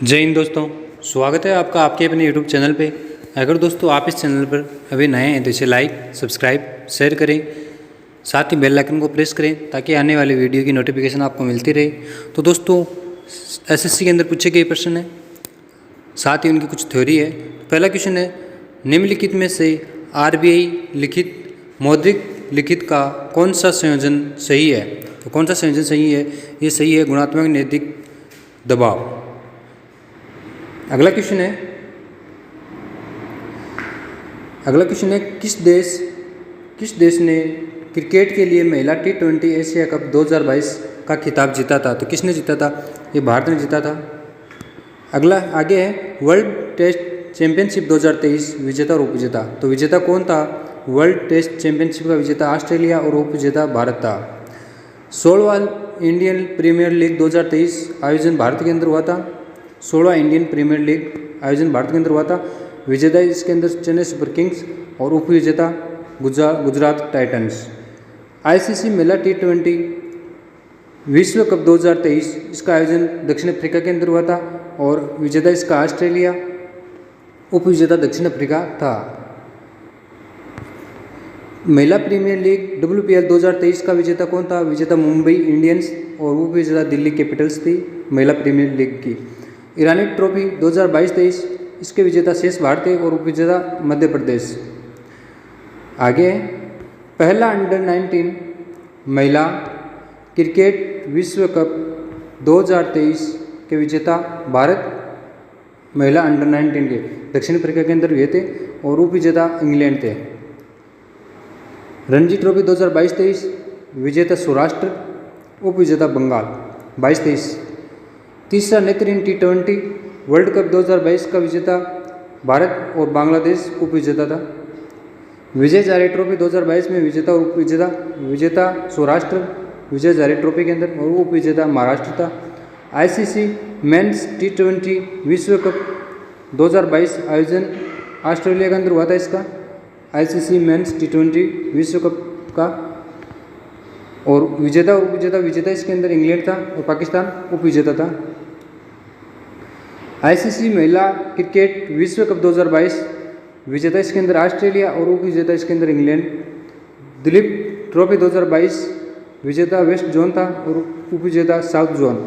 जय हिंद दोस्तों, स्वागत है आपका आपके अपने यूट्यूब चैनल पे। अगर दोस्तों आप इस चैनल पर अभी नए हैं तो इसे लाइक, सब्सक्राइब, शेयर करें, साथ ही बेल आइकन को प्रेस करें ताकि आने वाली वीडियो की नोटिफिकेशन आपको मिलती रहे। तो दोस्तों एसएससी के अंदर पूछे गए प्रश्न है, साथ ही उनकी कुछ थ्योरी है। पहला क्वेश्चन है, निम्नलिखित में से आरबीआई लिखित मौद्रिक लिखित का कौन सा संयोजन सही है? तो कौन सा संयोजन सही है? ये सही है गुणात्मक नैतिक दबाव। अगला क्वेश्चन है किस देश ने क्रिकेट के लिए महिला T20 एशिया कप 2022 का खिताब जीता था? तो किसने जीता था? ये भारत ने जीता था। अगला आगे है, वर्ल्ड टेस्ट चैंपियनशिप 2023 विजेता और उपविजेता। तो विजेता कौन था? वर्ल्ड टेस्ट चैंपियनशिप का विजेता ऑस्ट्रेलिया और उपविजेता भारत था। 16वां इंडियन प्रीमियर लीग 2023 आयोजन भारत के अंदर हुआ था। 16वां इंडियन प्रीमियर लीग आयोजन भारत के अंदर हुआ था। विजेता इसके अंदर चेन्नई सुपर किंग्स और उपविजेता गुजरात टाइटंस। आईसीसी महिला T20 विश्व कप 2023 इसका आयोजन दक्षिण अफ्रीका के अंदर हुआ था और विजेता इसका ऑस्ट्रेलिया, उपविजेता दक्षिण अफ्रीका था। महिला प्रीमियर लीग WPL 2023 का विजेता कौन था? विजेता मुंबई इंडियंस और उपविजेता दिल्ली कैपिटल्स थी महिला प्रीमियर लीग की। ईरानी ट्रॉफी 2022-23 इसके विजेता शेष भारतीय और उपविजेता मध्य प्रदेश। आगे पहला अंडर-19 महिला क्रिकेट विश्व कप 2023 के विजेता भारत महिला अंडर-19 के दक्षिण अफ्रीका के अंदर हुए थे और उपविजेता इंग्लैंड थे। रणजी ट्रॉफी 2022-23 विजेता सौराष्ट्र, उपविजेता बंगाल 22-23। तीसरा नेत्रहीन T20 वर्ल्ड कप 2022 का विजेता भारत और बांग्लादेश उपविजेता था। विजय हजारे ट्रॉफी 2022 में विजेता और विजेता सौराष्ट्र विजय हजारे ट्रॉफी के अंदर और उपविजेता महाराष्ट्र था। आईसीसी मेंस T20 विश्व कप 2022 आयोजन ऑस्ट्रेलिया के अंदर हुआ था। इसका आईसीसी मेंस T20 विश्व कप का और विजेता और उपविजेता इसके अंदर इंग्लैंड था और पाकिस्तान उपविजेता था। आईसीसी महिला क्रिकेट विश्व कप 2022 विजेता इसके अंदर ऑस्ट्रेलिया और उपविजेता इसके अंदर इंग्लैंड। दिलीप ट्रॉफी 2022 विजेता वेस्ट जोन था और उपविजेता south zone.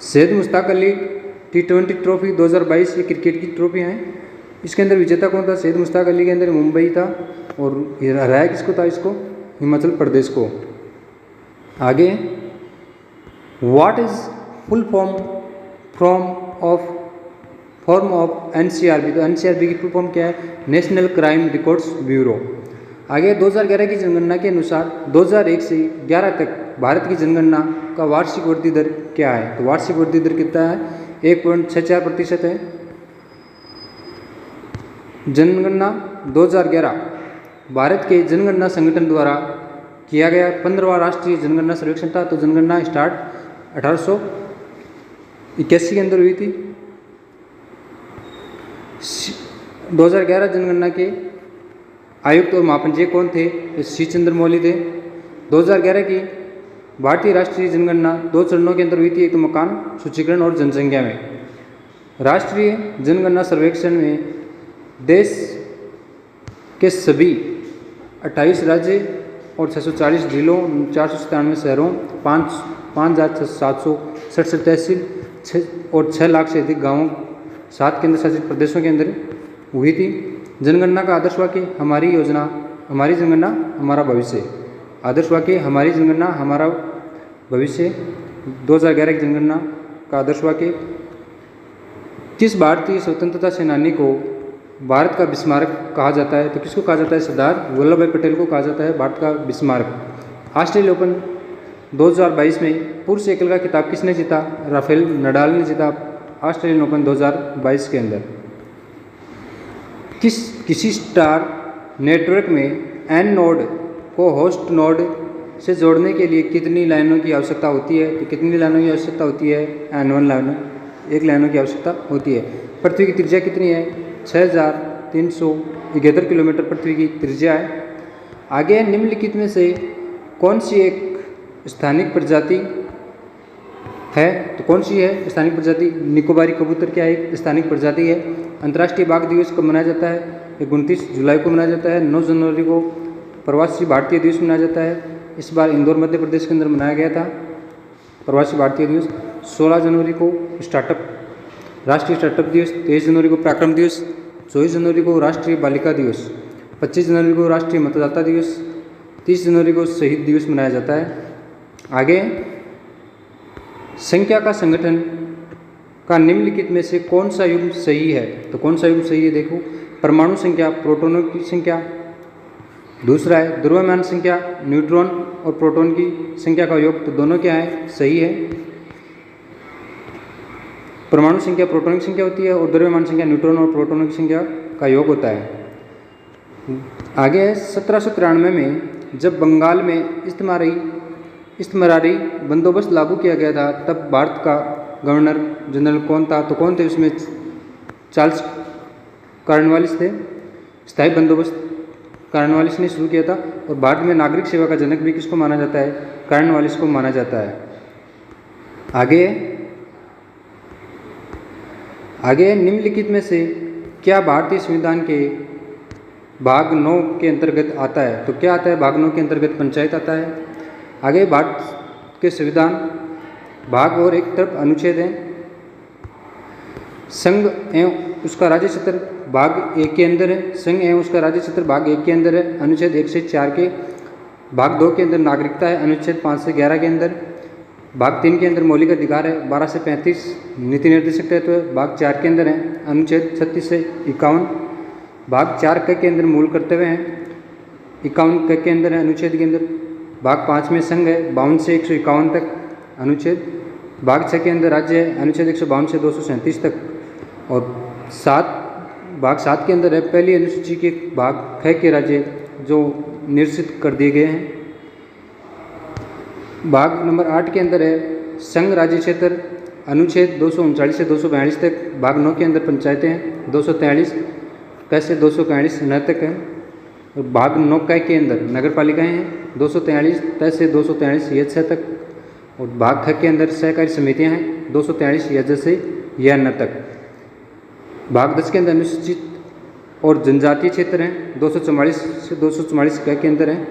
Syed Mushtaq Ali T20 trophy 2022 ये क्रिकेट की ट्रॉफी हैं, इसके अंदर विजेता कौन था? सैयद मुश्ताक अली के अंदर मुंबई था और हराया किसको था? इसको हिमाचल प्रदेश को। आगे what is full form of NCRB? तो NCRB की फुल फॉर्म क्या है? National crime records bureau. आगे 2011 की जनगणना के अनुसार 2001 से 11 तक भारत की जनगणना का वार्षिक वृद्धि दर क्या है? तो वार्षिक वृद्धि दर कितना है? 1.64% है। जनगणना 2011 भारत के जनगणना संगठन द्वारा किया गया 15वां राष्ट्रीय जनगणना सर्वेक्षण था। तो जनगणना स्टार्ट 1881 के अंदर हुई थी। 2011 जनगणना के आयुक्त और महापंजीयक कौन थे? C चंद्रमौली थे। 2011 की भारतीय राष्ट्रीय जनगणना 2 चरणों के अंदर हुई थी, एक तो मकान सूचीकरण और जनसंख्या में। राष्ट्रीय जनगणना सर्वेक्षण में देश के सभी 28 राज्य और 640 जिलों, 497 शहरों, 5,767 तहसील और 6 लाख से अधिक गांवों, 7 केंद्र शासित प्रदेशों के अंदर हुई थी। जनगणना का आदर्श वाक्य हमारी योजना हमारी जनगणना हमारा भविष्य। आदर्श वाक्य हमारी जनगणना हमारा भविष्य। 2011 की जनगणना का आदर्श वाक्य, किस भारतीय स्वतंत्रता सेनानी को भारत का बिस्मार्क कहा जाता है? तो किसको कहा जाता है? सरदार वल्लभ भाई पटेल को कहा जाता है भारत का बिस्मार्क। ऑस्ट्रेलिया ओपन 2022 में पुरुष एकल का खिताब किसने जीता? राफेल नडाल ने जीता ऑस्ट्रेलियन ओपन 2022 के अंदर। किसी स्टार नेटवर्क में N नोड को होस्ट नोड से जोड़ने के लिए कितनी लाइनों की आवश्यकता होती है? तो कितनी लाइनों की आवश्यकता होती है? N1 लाइनों, 1 लाइनों की आवश्यकता होती है। पृथ्वी की त्रिज्या कितनी है? 6371 किलोमीटर पृथ्वी की त्रिज्या है। आगे निम्नलिखित में से कौन सी एक स्थानिक प्रजाति है तो कौन सी है स्थानिक प्रजाति? निकोबारी कबूतर क्या है? एक स्थानिक प्रजाति है। अंतर्राष्ट्रीय बाघ दिवस कब मनाया जाता है? 29 जुलाई को मनाया जाता है। 9 जनवरी को प्रवासी भारतीय दिवस मनाया जाता है। इस बार इंदौर मध्य प्रदेश के अंदर मनाया गया था प्रवासी भारतीय दिवस। 16 जनवरी को राष्ट्रीय स्टार्टअप दिवस। 23 जनवरी को पराक्रम दिवस। 24 जनवरी को राष्ट्रीय बालिका दिवस। 25 जनवरी को राष्ट्रीय मतदाता दिवस। 30 जनवरी को शहीद दिवस मनाया जाता है। आगे, संख्या का संगठन का निम्नलिखित में से कौन सा युग्म सही है? तो कौन सा युग्म सही है देखो, परमाणु संख्या, प्रोटॉनों की संख्या। दूसरा है द्रव्यमान संख्या, न्यूट्रॉन और प्रोटॉन की संख्या का योग। तो दोनों क्या है? सही है। परमाणु संख्या प्रोटॉन की संख्या होती है और द्रव्यमान संख्या न्यूट्रॉन और प्रोटॉनों की संख्या का योग होता है। आगे है 1793 में जब बंगाल में इस्तेमारी बंदोबस्त लागू किया गया था तब भारत का गवर्नर जनरल कौन था? तो कौन थे उसमें? चार्ल्स कॉर्नवालिस थे। स्थायी बंदोबस्त कॉर्नवालिस ने शुरू किया था। और भारत में नागरिक सेवा का जनक भी किसको माना जाता है? कॉर्नवालिस को माना जाता है। आगे निम्नलिखित में से क्या भारतीय संविधान के भाग 9 के अंतर्गत आता है? तो क्या आता है? भाग 9 के अंतर्गत पंचायत आता है। आगे, भारत के संविधान भाग और एक तरफ अनुच्छेद है। संघ एवं उसका राज्य क्षेत्र भाग 1 के अंदर है। संघ एवं उसका राज्य क्षेत्र भाग 1 के अंदर है, अनुच्छेद 1 से 4 के। भाग 2 के अंदर नागरिकता है, अनुच्छेद 5 से 11 के अंदर। भाग 3 के अंदर मौलिक अधिकार है, 12 से 35 नीति निर्देशक तत्व है। भाग 4 के अंदर है, अनुच्छेद 36 से 51। भाग 4 क के अंदर मूल कर्तव्य हैं, 51 क के अंदर है अनुच्छेद के अंदर। भाग 5 में संघ है, 52 से 151 तक अनुच्छेद। भाग 6 के अंदर राज्य है, अनुच्छेद 152 से 237 तक। और भाग 7 के अंदर है पहली अनुसूची के भाग ख के राज्य जो निश्चित कर दिए गए हैं। भाग नंबर 8 के अंदर है संघ राज्य क्षेत्र, अनुच्छेद 239 से 242 तक। भाग 9 के अंदर पंचायतें हैं, 243 क से 241 न तक है। और भाग 9 क के अंदर नगर पालिकाएँ हैं, 243 त से 243 य छ तक। और भाग ख के अंदर सहकारी समितियां हैं, 243 य से या न तक। भाग 10 के अंदर अनुसूचित और जनजातीय क्षेत्र हैं, 244 से 244 क के अंदर हैं।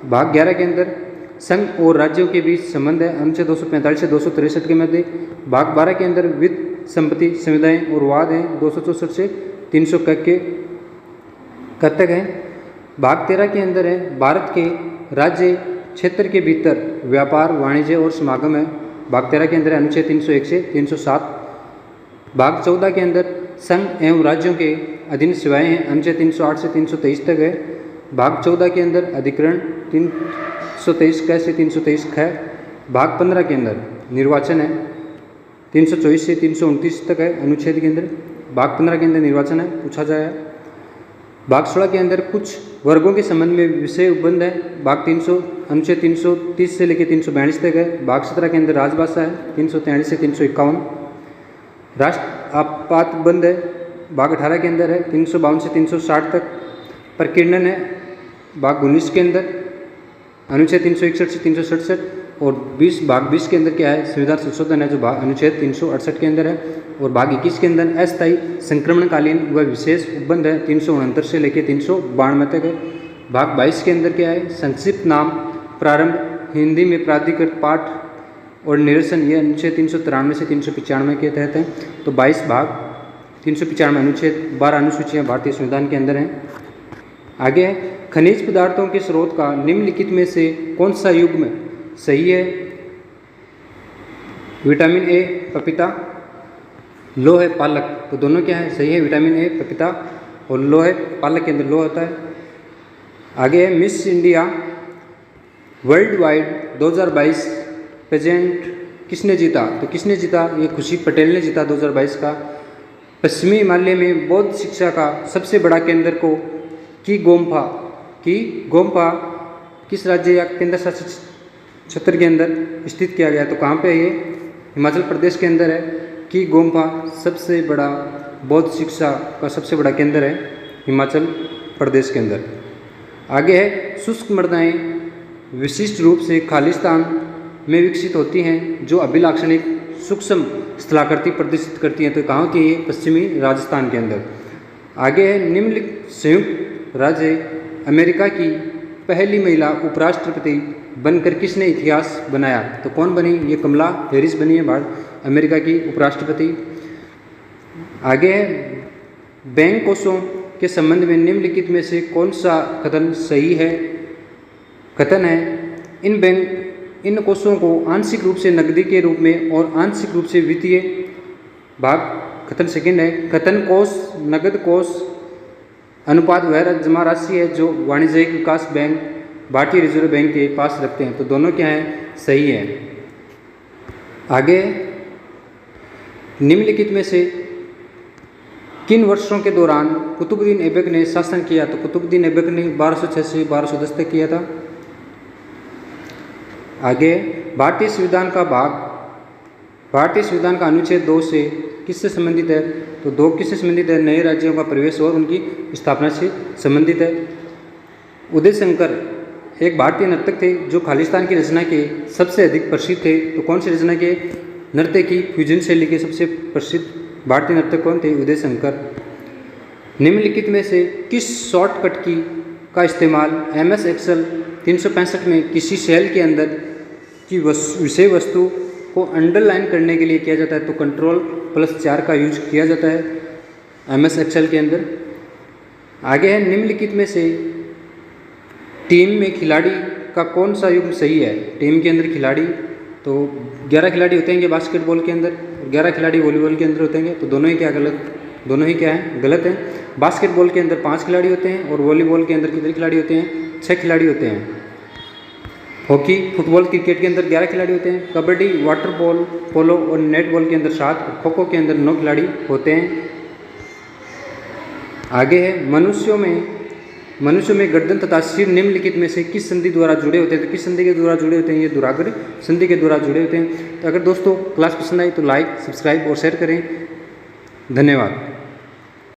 भाग 11 के अंदर संघ और राज्यों के बीच संबंध है, अनुच्छेद 245 से 263 के मध्य। भाग 12 के अंदर वित्त, संपत्ति, संविदाएं और वाद हैं, 264 से 300 के तक हैं। भाग 13 के अंदर है भारत के राज्य क्षेत्र के भीतर व्यापार, वाणिज्य और समागम है। भाग 13 के अंदर अनुच्छेद 301 से 307। भाग 14 के अंदर संघ एवं राज्यों के अधीन सेवाएं हैं, अनुच्छेद 308 से 323 तक है। भाग 14 के अंदर अधिकरण 323 क से 323 ख। भाग 15 के अंदर निर्वाचन है, 324 से 329 तक है अनुच्छेद के अंदर। भाग 15 के अंदर निर्वाचन है, पूछा जाए। भाग 16 के अंदर कुछ वर्गों के संबंध में विषय उपबंध है, भाग 300 अनुच्छेद 330 से लेकर 342 तक है। भाग 17 के अंदर राजभाषा है, 343 से 351। राष्ट्र आपात बंद है, भाग 18 के अंदर है, 352 से 360 तक। प्रकीर्णन है, भाग 19 के अंदर अनुच्छेद 361 से 367। और भाग 20 के अंदर क्या है? संविधान संशोधन है, जो अनुच्छेद 368 के अंदर है। और भाग 21 के अंदर अस्थायी संक्रमणकालीन व विशेष उपबंध है, 369 से लेकर 392 तक है। भाग 22 के अंदर क्या है? संक्षिप्त नाम, प्रारंभ, हिंदी में प्राधिकृत पाठ और निरसन, ये अनुच्छेद 393 से 395 के तहत है। तो 22 भाग 395 अनुच्छेद 12 अनुसूचियाँ भारतीय संविधान के अंदर हैं। आगे है खनिज पदार्थों के स्रोत का निम्नलिखित में से कौन सा युग्म सही है? विटामिन ए पपीता, लौह है पालक। तो दोनों क्या है? सही है। विटामिन ए पपीता और लौह है पालक के अंदर लौह होता है। आगे है miss India world wide 2022 pageant किसने जीता? तो किसने जीता? ये खुशी पटेल ने जीता 2022 का। पश्चिमी हिमालय में बौद्ध शिक्षा का सबसे बड़ा केंद्र को की गोम्पा किस राज्य या केंद्र शासित क्षेत्र के अंदर स्थित किया गया? तो कहाँ पे है ये? हिमाचल प्रदेश के अंदर है। की गोम्पा सबसे बड़ा बौद्ध शिक्षा का सबसे बड़ा केंद्र है हिमाचल प्रदेश के अंदर। आगे है शुष्क मृदाएं विशिष्ट रूप से खालिस्तान में विकसित होती हैं जो अभिलाक्षणिक सूक्ष्म स्थलाकृति प्रदर्शित करती हैं। तो कहाँ होती है ये? पश्चिमी राजस्थान के अंदर। आगे है निम्नलिखित संयुक्त राज्य अमेरिका की पहली महिला उपराष्ट्रपति बनकर किसने इतिहास बनाया? तो कौन बनी? ये कमला हैरिस बनी है भारत अमेरिका की उपराष्ट्रपति। आगे है बैंक कोषों के संबंध में निम्नलिखित में से कौन सा कथन सही है? कथन है इन कोषों को आंशिक रूप से नकदी के रूप में और आंशिक रूप से वित्तीय भाग। कथन सेकंड है कथन कोष नकद कोष अनुपात वह जमा राशि है जो वाणिज्यिक विकास बैंक भारतीय रिजर्व बैंक के पास रखते हैं। तो दोनों क्या है? सही है। आगे निम्नलिखित में से किन वर्षों के दौरान कुतुबुद्दीन ऐबक ने शासन किया? तो कुतुबुद्दीन ऐबक ने 1206 से 1210 तक किया था। आगे भारतीय संविधान का अनुच्छेद 2 से किससे संबंधित है? तो 2 किससे संबंधित है? नए राज्यों का प्रवेश और उनकी स्थापना से संबंधित है। उदय शंकर एक भारतीय नर्तक थे जो खालिस्तान की रचना के सबसे अधिक प्रसिद्ध थे। तो कौन सी रचना के? नृत्य की फ्यूजन शैली के सबसे प्रसिद्ध भारतीय नर्तक कौन थे? उदय शंकर। निम्नलिखित में से किस शॉर्टकट का इस्तेमाल MS एक्सेल 365 में किसी सेल के अंदर की विषय वस्तु को अंडरलाइन करने के लिए किया जाता है? तो Ctrl+4 का यूज किया जाता है MS एक्सेल के अंदर। आगे है निम्नलिखित में से टीम में खिलाड़ी का कौन सा युग्म सही है? टीम के अंदर खिलाड़ी तो 11 खिलाड़ी होते हैं बास्केटबॉल के अंदर, 11 खिलाड़ी वॉलीबॉल के अंदर होते हैं। तो दोनों ही क्या है? गलत है। बास्केटबॉल के अंदर 5 खिलाड़ी होते हैं और वॉलीबॉल के अंदर कितने खिलाड़ी होते हैं? 6 खिलाड़ी होते हैं। हॉकी फुटबॉल क्रिकेट के अंदर 11 खिलाड़ी होते हैं। कबड्डी वाटर बॉल पोलो और नेटबॉल के अंदर 7 और खो खो के अंदर 9 खिलाड़ी होते हैं। आगे है मनुष्यों में गर्दन तथा सिर निम्नलिखित में से किस संधि द्वारा जुड़े होते हैं? तो किस संधि के द्वारा जुड़े होते हैं? ये दुराग्र संधि के द्वारा जुड़े होते हैं। तो अगर दोस्तों क्लास पसंद आई तो लाइक सब्सक्राइब और शेयर करें। धन्यवाद।